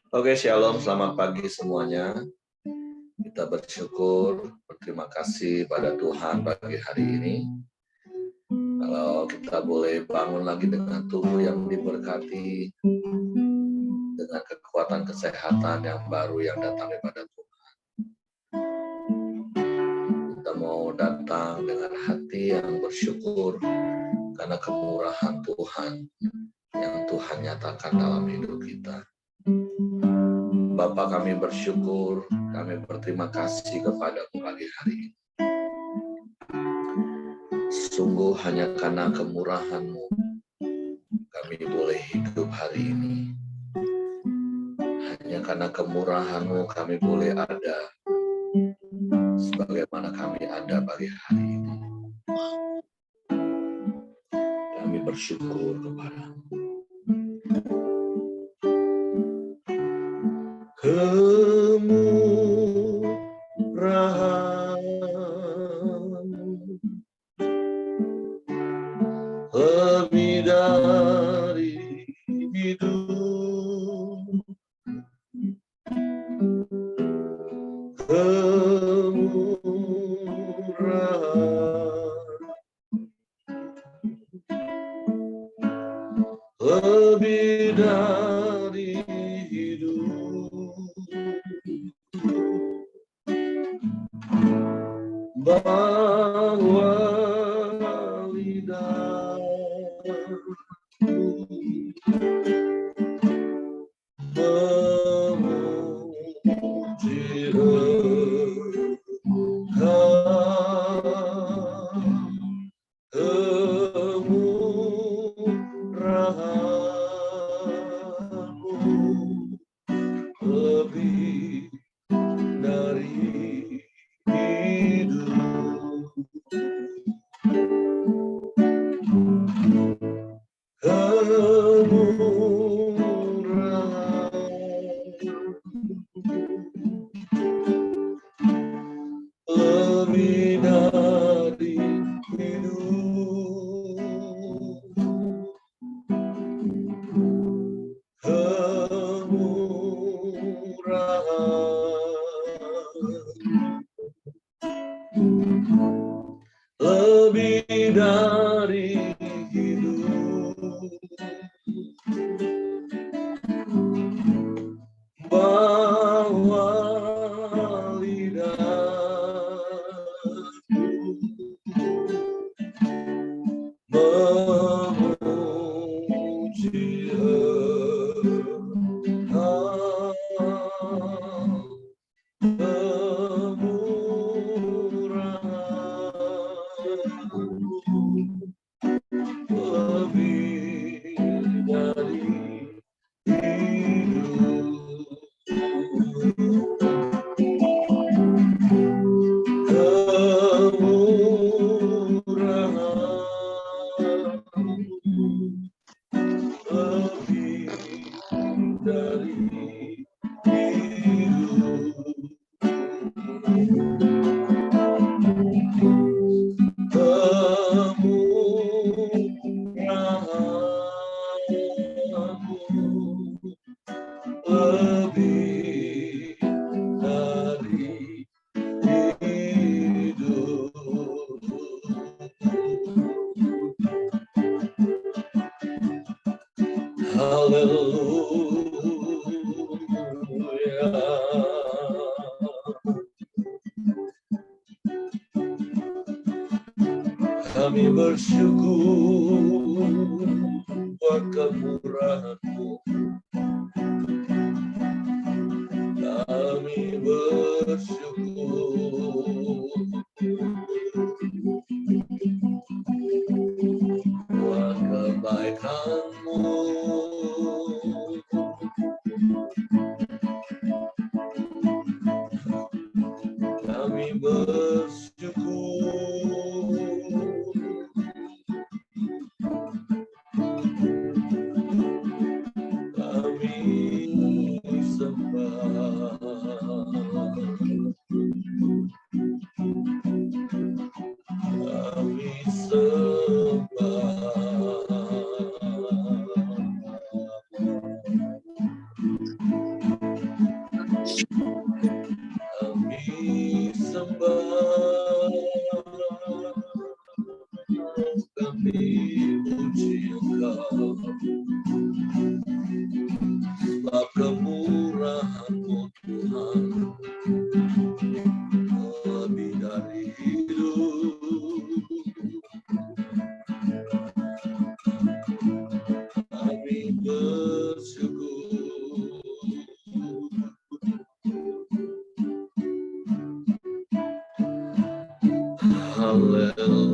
Oke, shalom, selamat pagi semuanya. Kita berterima kasih pada Tuhan pagi hari ini. Kalau kita boleh bangun lagi dengan tubuh yang diberkati, dengan kekuatan kesehatan yang baru yang datang daripada Tuhan. Kita mau datang dengan hati yang bersyukur karena kemurahan Tuhan yang Tuhan nyatakan dalam hidup kita. Bapa, kami bersyukur, kami berterima kasih kepada-Mu pagi hari ini. Sungguh hanya karena kemurahan-Mu kami boleh hidup hari ini. Hanya karena kemurahan-Mu kami boleh ada sebagaimana kami ada pagi hari ini. Kami bersyukur kepada-Mu. Kemurahan-Mu lebih dari hidup. Kemurahan lebih dari hidup. Bahwa lidahku memuji kemurahan-Mu lebih dari hidup. Lebih dari hidup. Kemurahan lebih dari hidup. Bahwa lidahku memuji kemurahan-Mu lebih dari hidup. Kemurahan-Mu lebih dari hidup. Kemurahan-Mu lebih dari hidup. Haleluya. Kami bersyukur buat kemurahan-Mu. Kami bersyukur buat kebaikan-Mu. Kami bersyukur kami sembah. Kami sembah. puji Engkau, sebab kemurahan-Mu Tuhan lebih dari hidup. Kami bersyukur. Haleluya.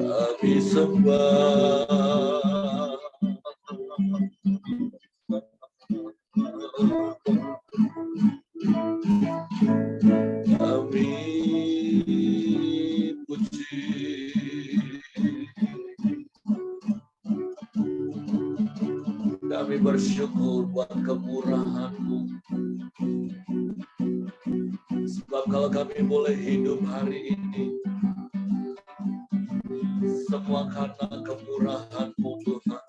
Kami sembah, kami puji, kami bersyukur buat kemurahan-Mu. Sebab kalau kami boleh hidup hari ini, semua karena kemurahan-Mu Tuhan.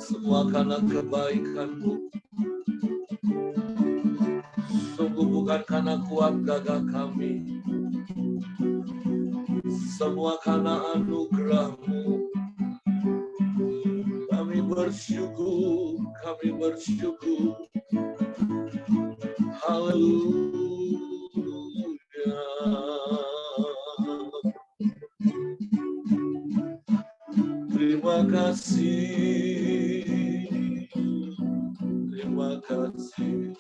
Semua karena kebaikan-Mu. Sungguh bukan karena kuat gagah kami. Semua karena anugerah-Mu. Kami bersyukur, kami bersyukur. Haleluya. Terima kasih, terima kasih.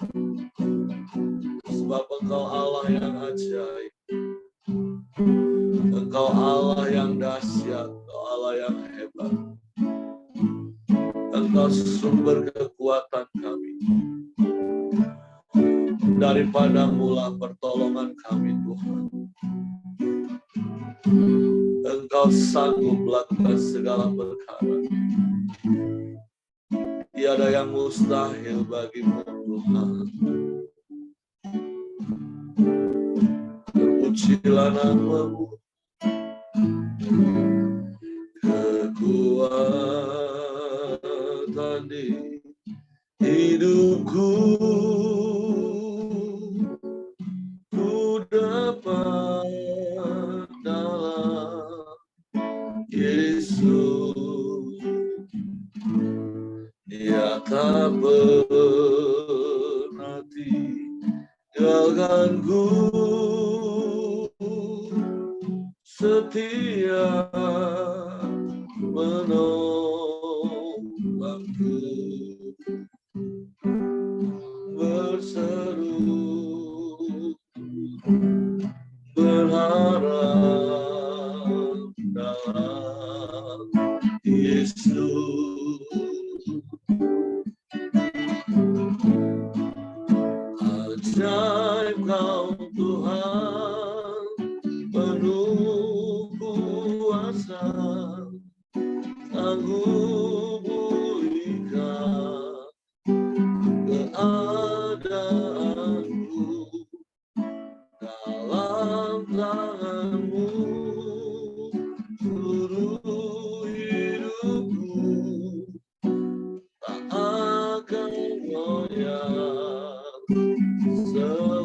Sebab Engkau Allah yang ajaib, Engkau Allah yang dahsyat, Engkau Allah yang hebat. Engkau sumber kekuatan kami. Daripada mula pertolongan kami Tuhan. Engkau sanggup melakukan segala perkara. Tiada yang mustahil bagimu Tuhan. Terpujilah nama-Mu. Kekuatan di hidupku, ku dapat dalam Yesus. Dia tak pernah tinggalkanku, setia menolongku. Berseru berharap dalam Yesus. Ajaib Kau Tuhan, penuh kuasa, sanggup pulihkan keadaanku. Dalam tangan-Mu seluruh hidupku tak akan goyah selamanya.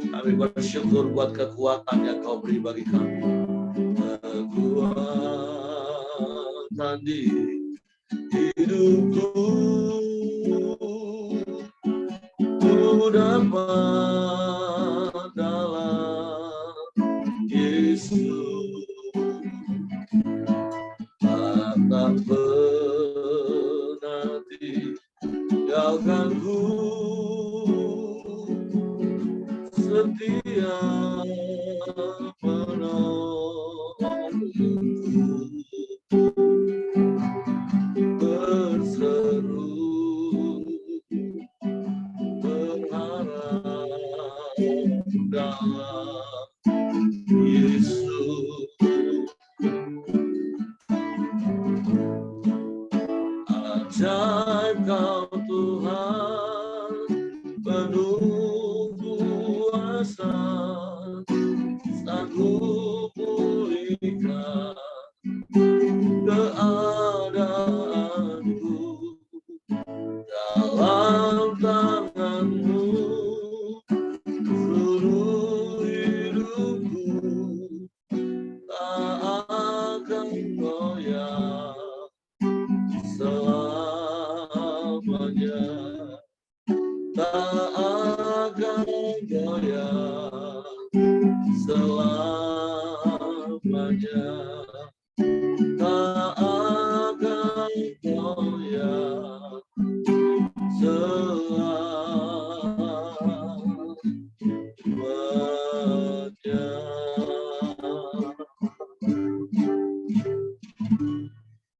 Kami bersyukur buat kekuatan yang Kau beri bagi kami. Kekuatan di hidupku, ku dapat dalam Yesus. Tak pernah tinggalkanku, setia menolongku. Ajaib Kau Tuhan, penuh kuasa, sanggup pulihkan keadaanku. Dalam tangan-Mu seluruh hidupku tak akan goyah selamanya, tak akan goyah selamanya, tak akan goyah selamanya.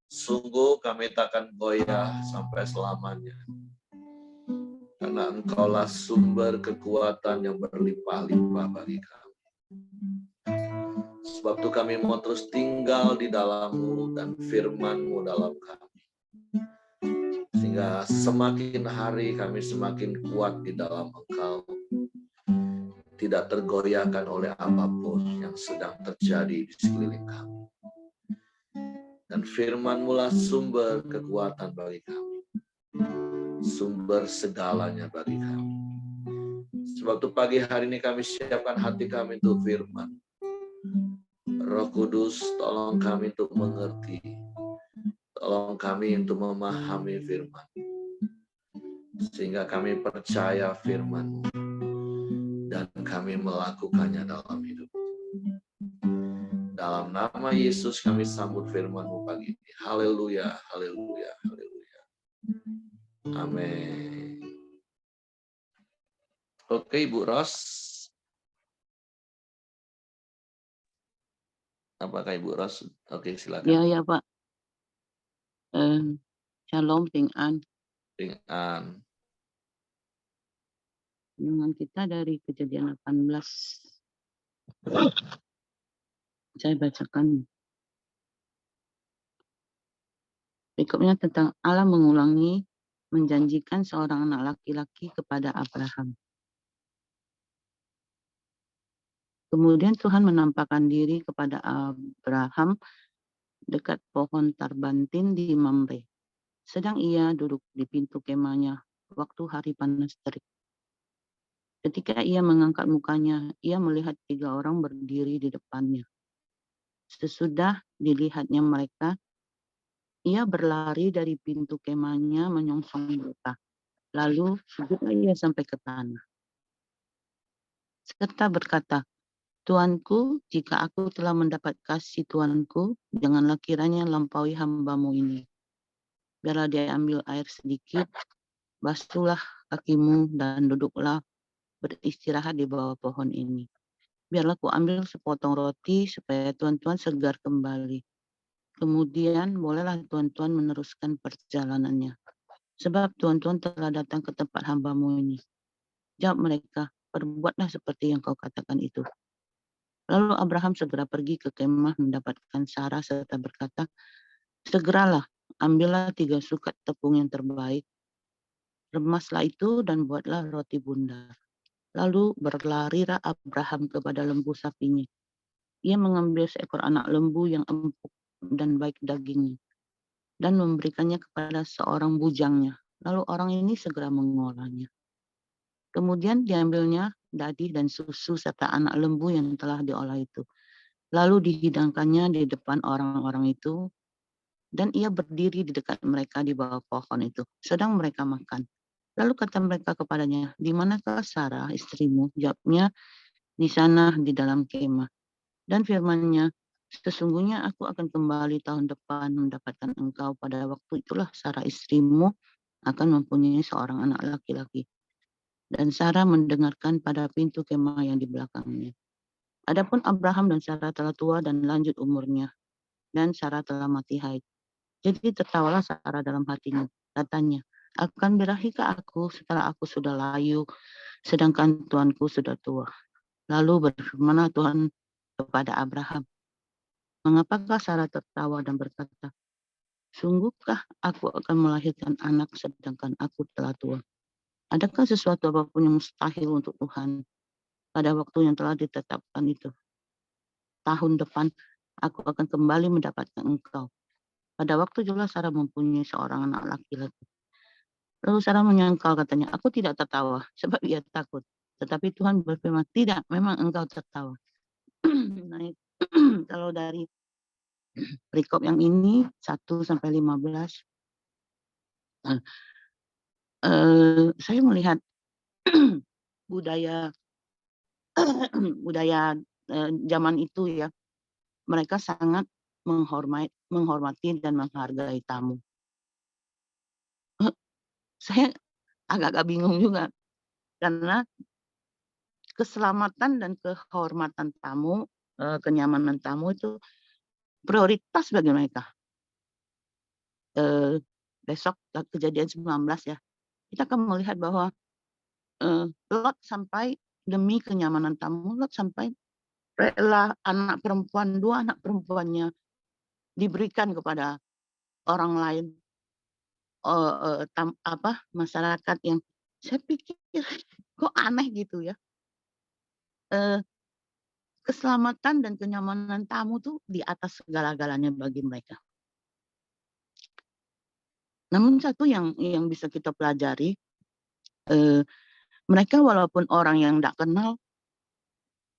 Sungguh kami takkan goyah sampai selamanya, karena Engkaulah sumber kekuatan yang berlimpah-limpah bagi kami. Sebab itu kami mau terus tinggal di dalam-Mu dan firman-Mu dalam kami. Sehingga semakin hari kami semakin kuat di dalam Engkau. Tidak tergoyahkan oleh apapun yang sedang terjadi di sekeliling kami. Dan firman-Mu lah sumber kekuatan bagi kami. Sumber segalanya bagi kami. Sebab itu pagi hari ini kami siapkan hati kami untuk firman. Roh Kudus, tolong kami untuk mengerti. Tolong kami untuk memahami firman. Sehingga kami percaya firman-Mu. Dan kami melakukannya dalam hidup. Dalam nama Yesus kami sambut firman-Mu pagi ini. Haleluya, haleluya, haleluya. Amin. Oke, Ibu Ros. Apakah Ibu Ros? Oke, silakan. Ya Pak. Shalom, Ping An. Dengan kita dari Kejadian 18. Saya bacakan. Berikutnya tentang Allah mengulangi menjanjikan seorang anak laki-laki kepada Abraham. Kemudian Tuhan menampakkan diri kepada Abraham dekat pohon tarbantin di Mamre. Sedang ia duduk di pintu kemahnya waktu hari panas terik. Ketika ia mengangkat mukanya, ia melihat 3 orang berdiri di depannya. Sesudah dilihatnya mereka, ia berlari dari pintu kemahnya menyongsong mereka. Lalu sujudlah ia sampai ke tanah. Serta berkata, Tuanku, jika aku telah mendapat kasih Tuanku, janganlah kiranya lampaui hamba-Mu ini. Biarlah dia ambil air sedikit, basuhlah kakimu dan duduklah beristirahat di bawah pohon ini. Biarlah ku ambil sepotong roti supaya tuan-tuan segar kembali. Kemudian bolehlah tuan-tuan meneruskan perjalanannya. Sebab tuan-tuan telah datang ke tempat hamba-Mu ini. Jawab mereka, perbuatlah seperti yang kau katakan itu. Lalu Abraham segera pergi ke kemah mendapatkan Sarah serta berkata, segeralah, ambillah 3 sukat tepung yang terbaik, remaslah itu dan buatlah roti bundar. Lalu berlarilah Abraham kepada lembu sapinya. Ia mengambil seekor anak lembu yang empuk dan baik dagingnya, dan memberikannya kepada seorang bujangnya. Lalu orang ini segera mengolahnya. Kemudian diambilnya dadi dan susu serta anak lembu yang telah diolah itu. Lalu dihidangkannya di depan orang-orang itu, dan ia berdiri di dekat mereka di bawah pohon itu, sedang mereka makan. Lalu kata mereka kepadanya, di manakah Sarah istrimu? Jawabnya, di sana di dalam kemah. Dan firman-Nya, sesungguhnya aku akan kembali tahun depan mendapatkan engkau. Pada waktu itulah Sarah istrimu akan mempunyai seorang anak laki-laki. Dan Sarah mendengarkan pada pintu kemah yang di belakangnya. Adapun Abraham dan Sarah telah tua dan lanjut umurnya, dan Sarah telah mati haid. Jadi tertawalah Sarah dalam hatinya. Katanya, akan berahikah aku setelah aku sudah layu, sedangkan tuanku sudah tua? Lalu berfirmanlah Tuhan kepada Abraham, mengapakah Sarah tertawa dan berkata, Sungguhkah aku akan melahirkan anak sedangkan aku telah tua? Adakah sesuatu apapun yang mustahil untuk Tuhan pada waktu yang telah ditetapkan itu? Tahun depan aku akan kembali mendapatkan engkau. Pada waktu itulah Sarah mempunyai seorang anak laki-laki. Lalu Sarah menyangkal, katanya, aku tidak tertawa sebab ia takut. Tetapi Tuhan berfirman, tidak, memang engkau tertawa. Nah, kalau dari perikop yang ini 1-15, saya melihat budaya budaya zaman itu ya, mereka sangat menghormati dan menghargai tamu. Saya agak-agak bingung juga karena keselamatan dan kehormatan tamu, kenyamanan tamu itu prioritas bagi mereka. Besok kejadian 19 ya, kita akan melihat bahwa Lot sampai demi kenyamanan tamu, Lot sampai rela dua anak perempuannya diberikan kepada orang lain, masyarakat yang saya pikir kok aneh gitu ya. Keselamatan dan kenyamanan tamu tuh di atas segala-galanya bagi mereka. Namun satu yang bisa kita pelajari, mereka walaupun orang yang tidak kenal,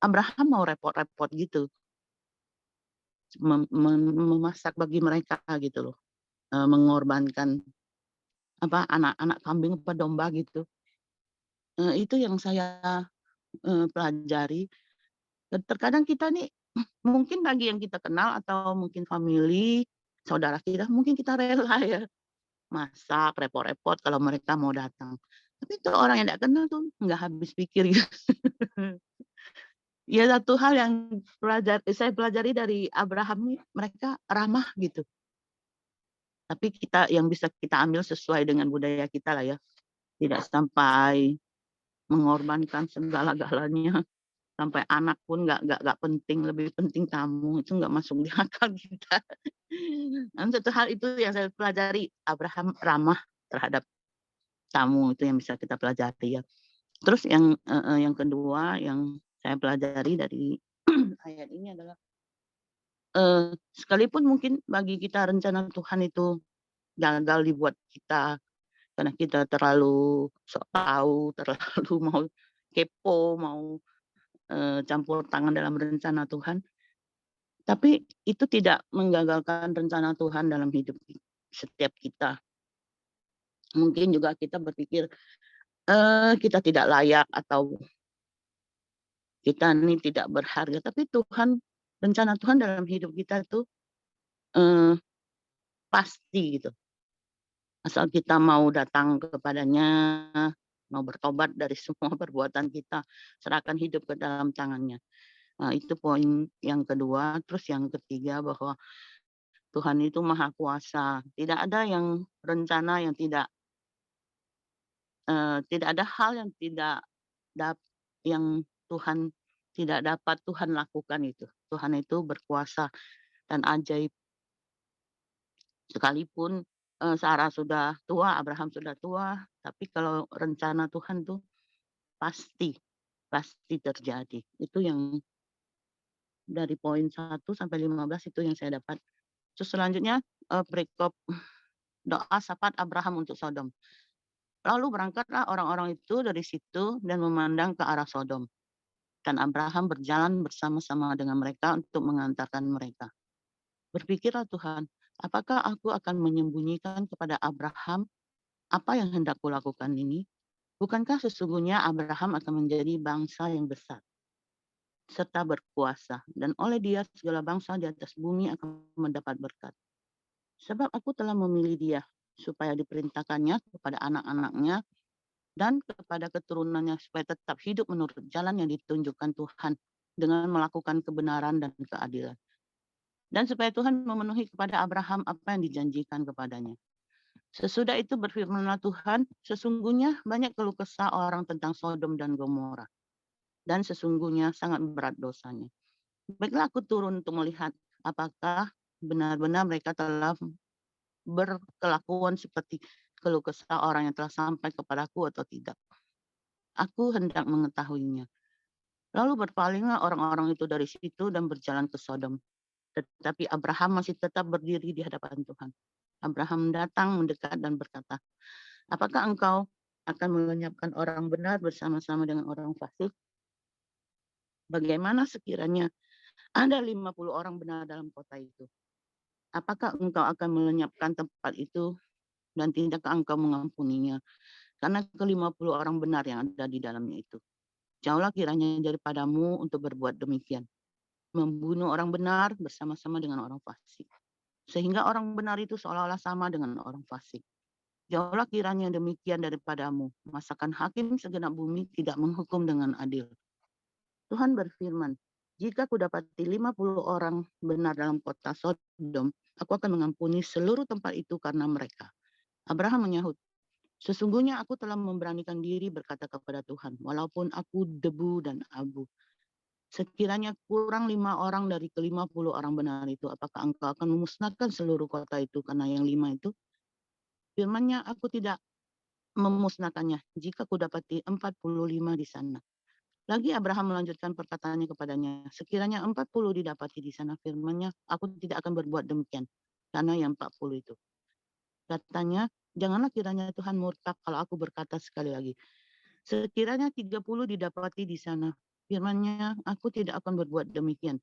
Abraham mau repot-repot gitu memasak bagi mereka gitu loh, mengorbankan anak-anak kambing atau domba gitu. Itu yang saya pelajari. Terkadang kita nih mungkin bagi yang kita kenal atau mungkin family, saudara kita, mungkin kita rela ya masak repot-repot kalau mereka mau datang. Tapi itu orang yang tidak kenal tuh nggak habis pikir gitu. Ya satu hal yang saya pelajari dari Abraham nih, mereka ramah gitu. Tapi kita yang bisa kita ambil sesuai dengan budaya kita lah ya. Tidak sampai mengorbankan segala-galanya. Sampai anak pun nggak penting, lebih penting tamu. Itu nggak masuk di akal kita. Dan satu hal itu yang saya pelajari, Abraham ramah terhadap tamu, itu yang bisa kita pelajari ya. Terus yang kedua yang saya pelajari dari ayat ini adalah sekalipun mungkin bagi kita rencana Tuhan itu gagal dibuat kita karena kita terlalu sok tahu, terlalu mau kepo, mau campur tangan dalam rencana Tuhan, tapi itu tidak menggagalkan rencana Tuhan dalam hidup setiap kita. Mungkin juga kita berpikir kita tidak layak atau kita ini tidak berharga, tapi rencana Tuhan dalam hidup kita itu pasti gitu. Asal kita mau datang kepadanya, mau bertobat dari semua perbuatan kita, serahkan hidup ke dalam tangannya. Nah, itu poin yang kedua. Terus yang ketiga bahwa Tuhan itu maha kuasa. Tidak ada yang rencana yang tidak ada hal yang yang Tuhan tidak dapat Tuhan lakukan itu. Tuhan itu berkuasa dan ajaib. Sekalipun Sarah sudah tua, Abraham sudah tua, tapi kalau rencana Tuhan tuh pasti terjadi. Itu yang dari poin 1-15 itu yang saya dapat. Terus selanjutnya perikop doa syafaat Abraham untuk Sodom. Lalu berangkatlah orang-orang itu dari situ dan memandang ke arah Sodom. Dan Abraham berjalan bersama-sama dengan mereka untuk mengantarkan mereka. Berpikirlah Tuhan, apakah aku akan menyembunyikan kepada Abraham apa yang hendak kulakukan ini? Bukankah sesungguhnya Abraham akan menjadi bangsa yang besar serta berkuasa, dan oleh dia segala bangsa di atas bumi akan mendapat berkat. Sebab aku telah memilih dia supaya diperintahkannya kepada anak-anaknya dan kepada keturunannya supaya tetap hidup menurut jalan yang ditunjukkan Tuhan dengan melakukan kebenaran dan keadilan. Dan supaya Tuhan memenuhi kepada Abraham apa yang dijanjikan kepadanya. Sesudah itu berfirmanlah Tuhan, sesungguhnya banyak keluh kesah orang tentang Sodom dan Gomora. Dan sesungguhnya sangat berat dosanya. Baiklah aku turun untuk melihat apakah benar-benar mereka telah berkelakuan seperti keluh kesah orang yang telah sampai kepadaku atau tidak. Aku hendak mengetahuinya. Lalu berpalinglah orang-orang itu dari situ dan berjalan ke Sodom. Tetapi Abraham masih tetap berdiri di hadapan Tuhan. Abraham datang mendekat dan berkata, apakah engkau akan melenyapkan orang benar bersama-sama dengan orang fasik? Bagaimana sekiranya ada 50 orang benar dalam kota itu? Apakah engkau akan melenyapkan tempat itu dan tidakkah engkau mengampuninya? Karena ke-50 orang benar yang ada di dalamnya itu. Jauhlah kiranya daripadamu untuk berbuat demikian. Membunuh orang benar bersama-sama dengan orang fasik. Sehingga orang benar itu seolah-olah sama dengan orang fasik. Jauhlah kiranya demikian daripadamu. Masakan hakim segenap bumi tidak menghukum dengan adil. Tuhan berfirman, jika kudapati 50 orang benar dalam kota Sodom, aku akan mengampuni seluruh tempat itu karena mereka. Abraham menyahut, sesungguhnya aku telah memberanikan diri berkata kepada Tuhan, walaupun aku debu dan abu. Sekiranya kurang 5 orang dari ke-50 orang benar itu, apakah engkau akan memusnahkan seluruh kota itu karena yang 5 itu? Firman-Nya, aku tidak memusnahkannya jika kudapati 45 di sana. Lagi Abraham melanjutkan perkataannya kepadanya, sekiranya 40 didapati di sana, firman-Nya, aku tidak akan berbuat demikian karena yang 40 itu. Katanya, janganlah kiranya Tuhan murka kalau aku berkata sekali lagi. Sekiranya 30 didapati di sana, firman-Nya, aku tidak akan berbuat demikian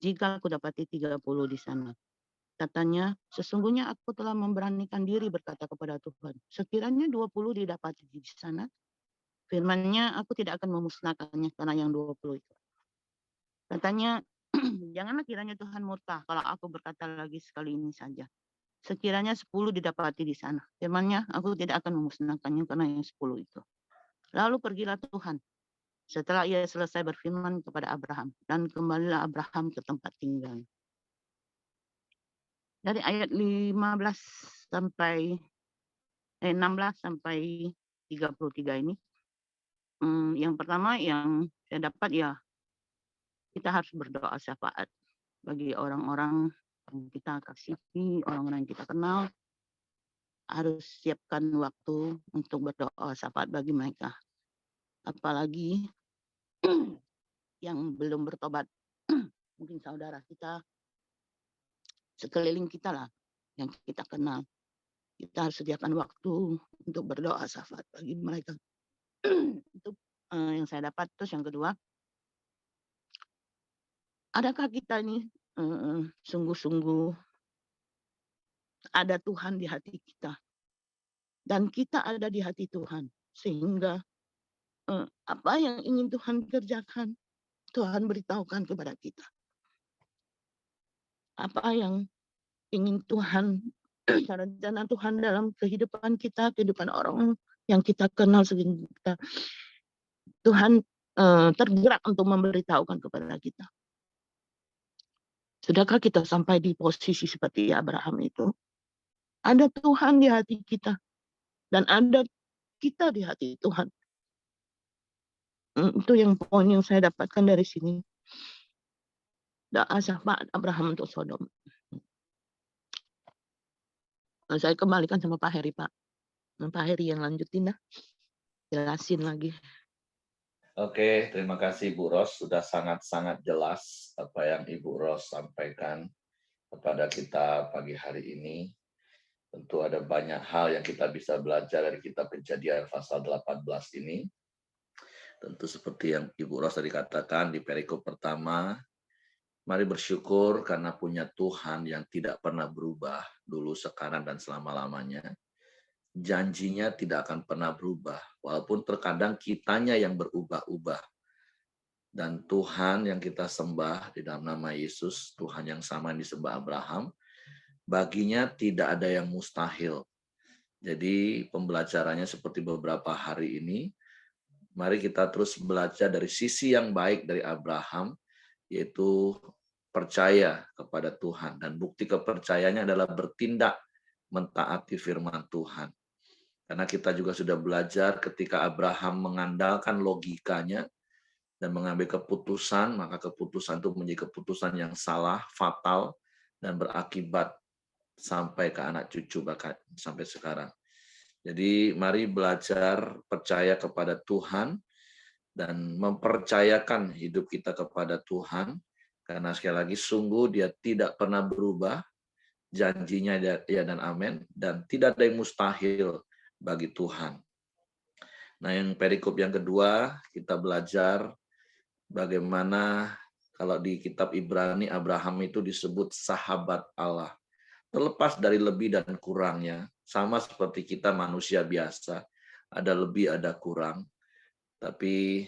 jika aku dapati 30 di sana. Katanya, sesungguhnya aku telah memberanikan diri berkata kepada Tuhan. Sekiranya 20 didapati di sana, firman-Nya, aku tidak akan memusnahkannya karena yang 20 itu. Katanya, janganlah kiranya Tuhan murka kalau aku berkata lagi sekali ini saja. Sekiranya 10 didapati di sana. Firman-Nya, aku tidak akan memusnahkannya karena yang 10 itu. Lalu pergilah Tuhan setelah ia selesai berfirman kepada Abraham. Dan kembalilah Abraham ke tempat tinggal. Dari ayat 16 sampai 33 ini. Yang pertama yang saya dapat ya, kita harus berdoa syafaat bagi orang-orang yang kita kasihi, orang-orang yang kita kenal. Harus siapkan waktu untuk berdoa syafaat bagi mereka. Apalagi yang belum bertobat. Mungkin saudara kita, sekeliling kita lah, yang kita kenal. Kita harus sediakan waktu untuk berdoa syafaat bagi mereka. Itu yang saya dapat. Terus yang kedua, adakah kita ini sungguh-sungguh ada Tuhan di hati kita? Dan kita ada di hati Tuhan. Sehingga apa yang ingin Tuhan kerjakan, Tuhan beritahukan kepada kita. Apa yang ingin Tuhan, rencana Tuhan dalam kehidupan kita, kehidupan orang yang kita kenal, sehingga Tuhan tergerak untuk memberitahukan kepada kita. Sudahkah kita sampai di posisi seperti Abraham itu? Ada Tuhan di hati kita dan ada kita di hati Tuhan. Itu yang poin yang saya dapatkan dari sini. Doa syafaat Abraham untuk Sodom. Saya kembalikan sama Pak Heri, Pak. Pak Heri yang lanjutin dah. Jelasin lagi. Oke, terima kasih Bu Ros. Sudah sangat-sangat jelas apa yang Ibu Ros sampaikan kepada kita pagi hari ini. Tentu ada banyak hal yang kita bisa belajar dari kitab Kejadian pasal 18 ini. Tentu seperti yang Ibu Ros tadi katakan di perikop pertama, mari bersyukur karena punya Tuhan yang tidak pernah berubah dulu, sekarang, dan selama-lamanya. Janjinya tidak akan pernah berubah, walaupun terkadang kitanya yang berubah-ubah. Dan Tuhan yang kita sembah di dalam nama Yesus, Tuhan yang sama yang disembah Abraham, baginya tidak ada yang mustahil. Jadi pembelajarannya seperti beberapa hari ini, mari kita terus belajar dari sisi yang baik dari Abraham, yaitu percaya kepada Tuhan. Dan bukti kepercayaannya adalah bertindak mentaati firman Tuhan. Karena kita juga sudah belajar ketika Abraham mengandalkan logikanya dan mengambil keputusan, maka keputusan itu menjadi keputusan yang salah, fatal, dan berakibat sampai ke anak cucu bahkan sampai sekarang. Jadi mari belajar percaya kepada Tuhan dan mempercayakan hidup kita kepada Tuhan, karena sekali lagi sungguh Dia tidak pernah berubah, janjinya ya dan amin, dan tidak ada yang mustahil bagi Tuhan. Nah, yang perikop yang kedua, kita belajar bagaimana kalau di kitab Ibrani, Abraham itu disebut sahabat Allah. Terlepas dari lebih dan kurangnya, sama seperti kita manusia biasa, ada lebih, ada kurang. Tapi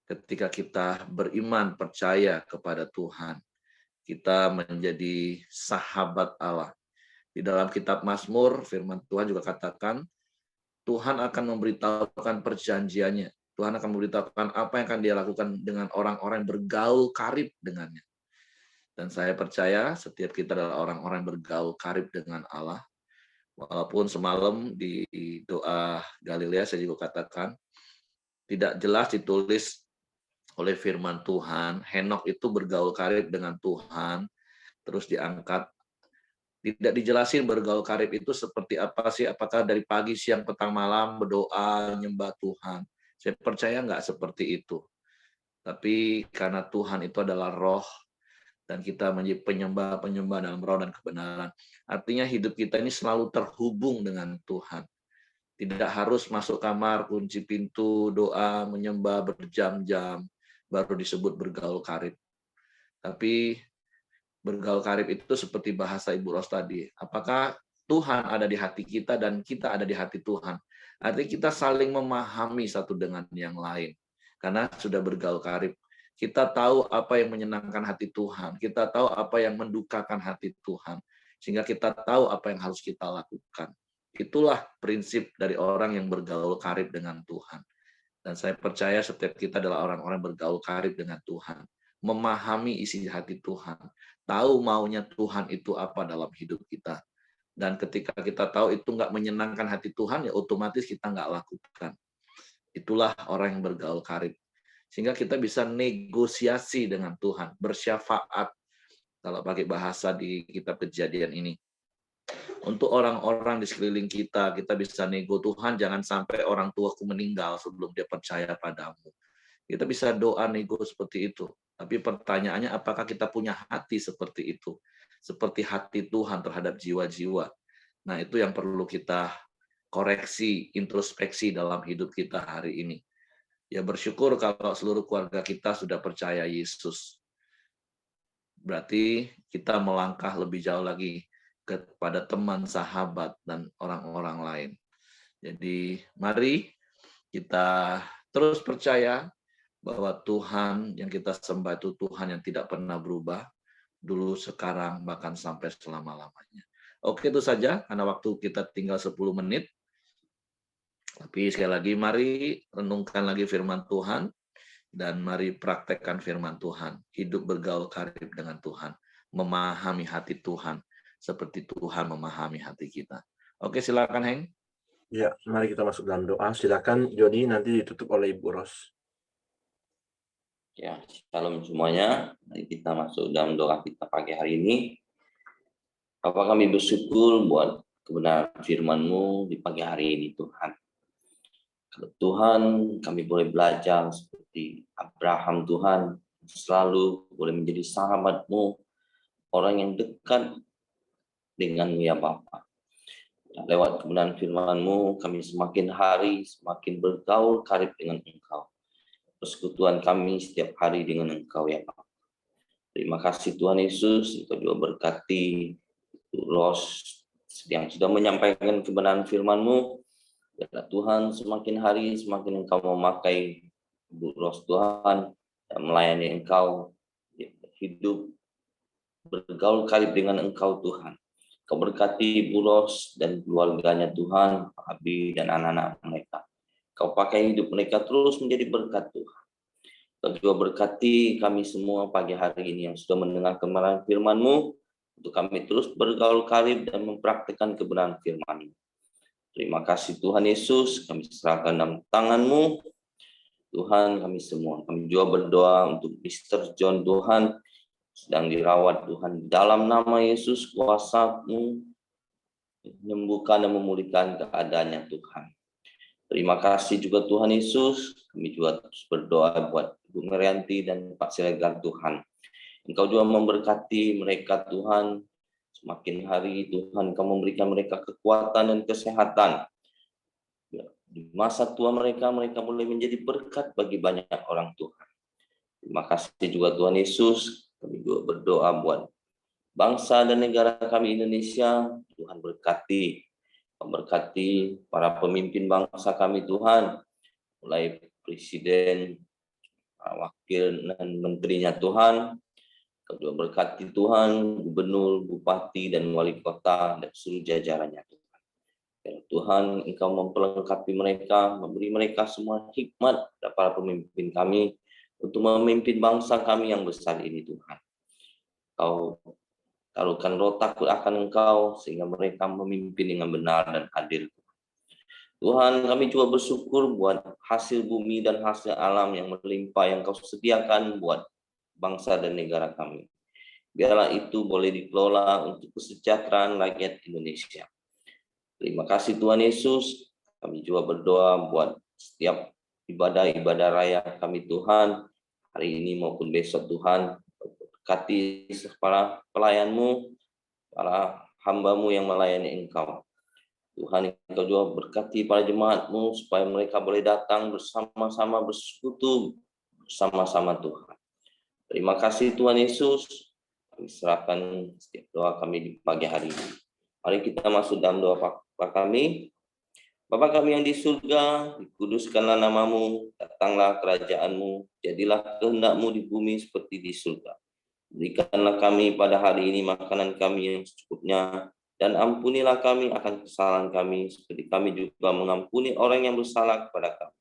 ketika kita beriman, percaya kepada Tuhan, kita menjadi sahabat Allah. Di dalam kitab Mazmur, firman Tuhan juga katakan, Tuhan akan memberitahukan perjanjiannya. Tuhan akan memberitahukan apa yang akan Dia lakukan dengan orang-orang yang bergaul karib dengannya. Dan saya percaya setiap kita adalah orang-orang yang bergaul karib dengan Allah. Walaupun semalam di doa Galilea saya juga katakan, tidak jelas ditulis oleh firman Tuhan, Henokh itu bergaul karib dengan Tuhan, terus diangkat. Tidak dijelasin bergaul karib itu seperti apa sih, apakah dari pagi, siang, petang, malam berdoa, nyembah Tuhan. Saya percaya nggak seperti itu. Tapi karena Tuhan itu adalah roh, dan kita menjadi penyembah-penyembah dalam roh dan kebenaran. Artinya hidup kita ini selalu terhubung dengan Tuhan. Tidak harus masuk kamar, kunci pintu, doa, menyembah berjam-jam, baru disebut bergaul karib. Tapi bergaul karib itu seperti bahasa Ibu Ros tadi. Apakah Tuhan ada di hati kita dan kita ada di hati Tuhan? Artinya kita saling memahami satu dengan yang lain. Karena sudah bergaul karib. Kita tahu apa yang menyenangkan hati Tuhan. Kita tahu apa yang mendukakan hati Tuhan. Sehingga kita tahu apa yang harus kita lakukan. Itulah prinsip dari orang yang bergaul karib dengan Tuhan. Dan saya percaya setiap kita adalah orang-orang bergaul karib dengan Tuhan. Memahami isi hati Tuhan. Tahu maunya Tuhan itu apa dalam hidup kita. Dan ketika kita tahu itu nggak menyenangkan hati Tuhan, ya otomatis kita nggak lakukan. Itulah orang yang bergaul karib. Sehingga kita bisa negosiasi dengan Tuhan, bersyafaat, kalau pakai bahasa di kitab Kejadian ini. Untuk orang-orang di sekeliling kita, kita bisa nego, Tuhan jangan sampai orang tuaku meninggal sebelum dia percaya padamu. Kita bisa doa nego seperti itu. Tapi pertanyaannya, apakah kita punya hati seperti itu? Seperti hati Tuhan terhadap jiwa-jiwa. Nah, itu yang perlu kita koreksi, introspeksi dalam hidup kita hari ini. Ya bersyukur kalau seluruh keluarga kita sudah percaya Yesus. Berarti kita melangkah lebih jauh lagi kepada teman, sahabat, dan orang-orang lain. Jadi mari kita terus percaya bahwa Tuhan yang kita sembah itu Tuhan yang tidak pernah berubah, dulu, sekarang, bahkan sampai selama-lamanya. Oke, itu saja, karena waktu kita tinggal 10 menit. Tapi sekali lagi, mari renungkan lagi firman Tuhan, dan mari praktekkan firman Tuhan. Hidup bergaul karib dengan Tuhan. Memahami hati Tuhan, seperti Tuhan memahami hati kita. Oke, silakan Heng. Ya, mari kita masuk dalam doa. Silakan Jody, nanti ditutup oleh Ibu Ros. Ya, shalom semuanya. Mari kita masuk dalam doa kita pagi hari ini. Bapa, kami bersyukur buat kebenaran firman-Mu di pagi hari ini, Tuhan. Kalau Tuhan, kami boleh belajar seperti Abraham, Tuhan, selalu boleh menjadi sahabat-Mu, orang yang dekat dengan-Mu ya Bapa. Lewat kebenaran firman-Mu, kami semakin hari semakin bergaul karib dengan Engkau. Persekutuan kami setiap hari dengan Engkau ya Bapa. Terima kasih Tuhan Yesus, Engkau juga berkati Ros yang sudah menyampaikan kebenaran firman-Mu. Ya Tuhan, semakin hari semakin Engkau memakai Bu Ros Tuhan dan melayani Engkau, hidup bergaul karib dengan Engkau Tuhan. Kau berkati Bu Ros dan keluarganya Tuhan, Pak Abi dan anak-anak mereka. Kau pakai hidup mereka terus menjadi berkat Tuhan. Kau juga berkati kami semua pagi hari ini yang sudah mendengar kebenaran firman-Mu, untuk kami terus bergaul karib dan mempraktikkan kebenaran firman-Mu. Terima kasih Tuhan Yesus, kami serahkan dalam tangan-Mu. Tuhan, kami semua, kami juga berdoa untuk Mr. John Tuhan, sedang dirawat Tuhan. Dalam nama Yesus, kuasa-Mu menyembuhkan dan memulihkan keadaannya Tuhan. Terima kasih juga Tuhan Yesus, kami juga terus berdoa buat Ibu Merianti dan Pak Siregar Tuhan. Engkau juga memberkati mereka Tuhan, semakin hari Tuhan Engkau memberikan mereka kekuatan dan kesehatan. Di masa tua mereka boleh menjadi berkat bagi banyak orang Tuhan. Terima kasih juga Tuhan Yesus, kami juga berdoa buat bangsa dan negara kami Indonesia, Tuhan berkati, memberkati para pemimpin bangsa kami Tuhan, mulai presiden, wakil dan menterinya Tuhan, kedua berkati Tuhan, gubernur, bupati dan wali kota dan seluruh jajarannya Tuhan. Ya Tuhan, Engkau memperlengkapi mereka, memberi mereka semua hikmat kepada para pemimpin kami untuk memimpin bangsa kami yang besar ini Tuhan. Kau taruhkan roh takut akan Engkau sehingga mereka memimpin dengan benar dan adil. Tuhan, kami juga bersyukur buat hasil bumi dan hasil alam yang melimpah yang Kau sediakan buat bangsa dan negara kami. Biarlah itu boleh dikelola untuk kesejahteraan rakyat Indonesia. Terima kasih Tuhan Yesus. Kami juga berdoa buat setiap ibadah-ibadah raya kami Tuhan, hari ini maupun besok Tuhan. Berkati para pelayan-Mu, para hamba-Mu yang melayani Engkau. Tuhan, Engkau juga berkati para jemaat-Mu supaya mereka boleh datang bersama-sama bersekutu bersama-sama Tuhan. Terima kasih Tuhan Yesus. Kami serahkan setiap doa kami di pagi hari ini. Mari kita masuk dalam doa kami. Bapa kami yang di surga, dikuduskanlah nama-Mu, datanglah kerajaan-Mu, jadilah kehendak-Mu di bumi seperti di surga. Berikanlah kami pada hari ini makanan kami yang secukupnya, dan ampunilah kami akan kesalahan kami, seperti kami juga mengampuni orang yang bersalah kepada kami.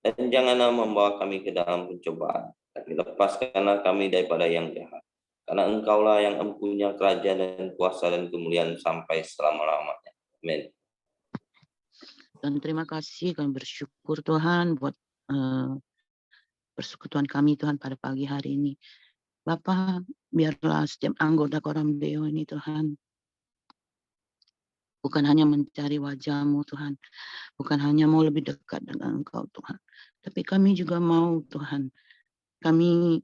Dan janganlah membawa kami ke dalam pencobaan, tapi lepaskanlah kami daripada yang jahat. Karena Engkaulah yang mempunyai kerajaan dan kuasa dan kemuliaan sampai selama-lamanya. Amin. Dan terima kasih, kami bersyukur Tuhan buat persekutuan kami Tuhan pada pagi hari ini. Bapa, biarlah setiap anggota Koram Deo ini Tuhan, bukan hanya mencari wajah-Mu Tuhan, bukan hanya mau lebih dekat dengan Engkau Tuhan, tapi kami juga mau Tuhan, kami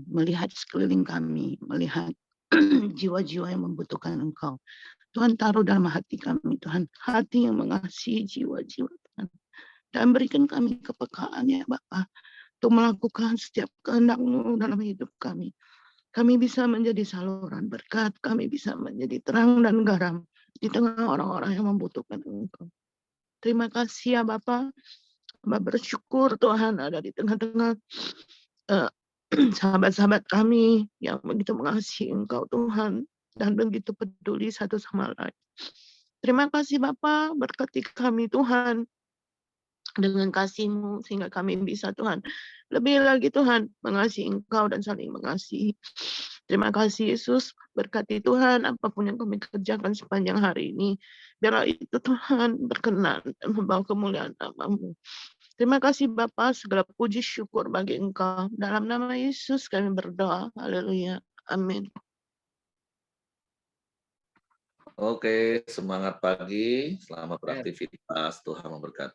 melihat sekeliling kami, melihat jiwa-jiwa yang membutuhkan Engkau. Tuhan taruh dalam hati kami Tuhan, hati yang mengasihi jiwa-jiwa Tuhan, dan berikan kami kepekaan ya Bapa, untuk melakukan setiap kehendak-Mu dalam hidup kami. Kami bisa menjadi saluran berkat, kami bisa menjadi terang dan garam di tengah orang-orang yang membutuhkan Engkau. Terima kasih ya Bapa. Hamba bersyukur Tuhan ada di tengah-tengah sahabat-sahabat kami yang begitu mengasihi Engkau Tuhan dan begitu peduli satu sama lain. Terima kasih Bapa, berkati kami Tuhan dengan kasih-Mu sehingga kami bisa Tuhan lebih lagi Tuhan mengasihi Engkau dan saling mengasihi. Terima kasih Yesus, berkati Tuhan apapun yang kami kerjakan sepanjang hari ini, biarlah itu Tuhan berkenan dan membawa kemuliaan nama-Mu. Terima kasih Bapa, segala puji syukur bagi Engkau. Dalam nama Yesus kami berdoa. Haleluya. Amin. Oke, semangat pagi, selamat beraktivitas, Tuhan memberkati.